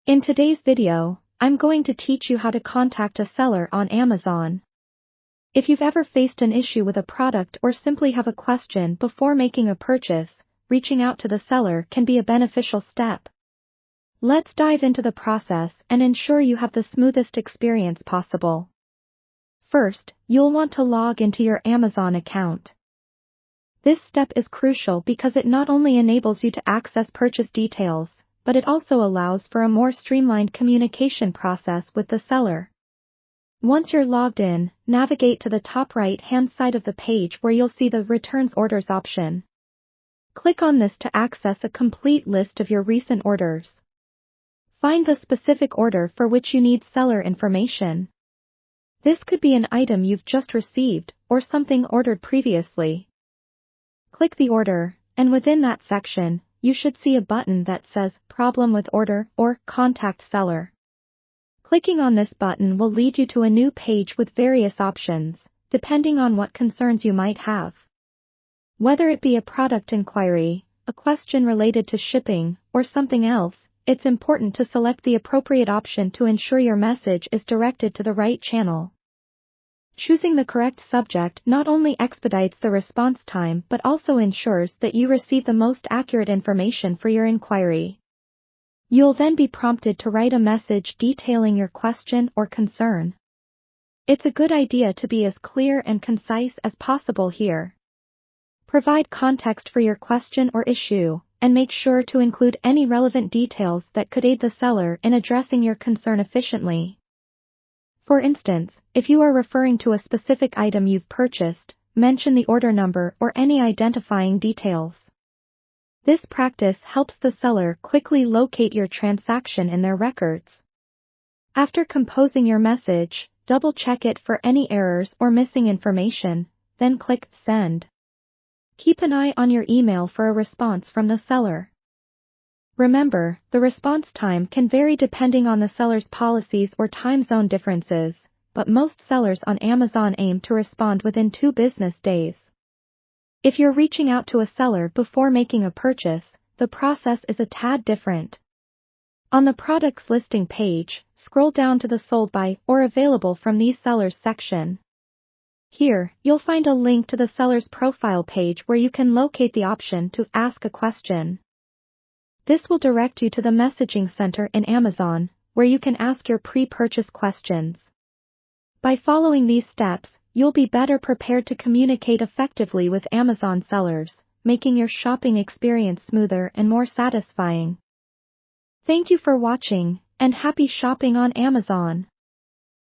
In today's video, I'm going to teach you how to contact a seller on Amazon. If you've ever faced an issue with a product or simply have a question before making a purchase, reaching out to the seller can be a beneficial step. Let's dive into the process and ensure you have the smoothest experience possible. First, you'll want to log into your Amazon account. This step is crucial because it not only enables you to access purchase details, but it also allows for a more streamlined communication process with the seller. Once you're logged in, navigate to the top right-hand side of the page where you'll see the Returns Orders option. Click on this to access a complete list of your recent orders. Find the specific order for which you need seller information. This could be an item you've just received, or something ordered previously. Click the order, and within that section, you should see a button that says Problem with Order or Contact Seller. Clicking on this button will lead you to a new page with various options, depending on what concerns you might have. Whether it be a product inquiry, a question related to shipping, or something else, it's important to select the appropriate option to ensure your message is directed to the right channel. Choosing the correct subject not only expedites the response time but also ensures that you receive the most accurate information for your inquiry. You'll then be prompted to write a message detailing your question or concern. It's a good idea to be as clear and concise as possible here. Provide context for your question or issue, and make sure to include any relevant details that could aid the seller in addressing your concern efficiently. For instance, if you are referring to a specific item you've purchased, mention the order number or any identifying details. This practice helps the seller quickly locate your transaction in their records. After composing your message, double-check it for any errors or missing information, then click Send. Keep an eye on your email for a response from the seller. Remember, the response time can vary depending on the seller's policies or time zone differences, but most sellers on Amazon aim to respond within 2 business days. If you're reaching out to a seller before making a purchase, the process is a tad different. On the Products Listing page, scroll down to the Sold By or Available from these sellers section. Here, you'll find a link to the seller's profile page where you can locate the option to Ask a Question. This will direct you to the Messaging Center in Amazon, where you can ask your pre-purchase questions. By following these steps, you'll be better prepared to communicate effectively with Amazon sellers, making your shopping experience smoother and more satisfying. Thank you for watching, and happy shopping on Amazon!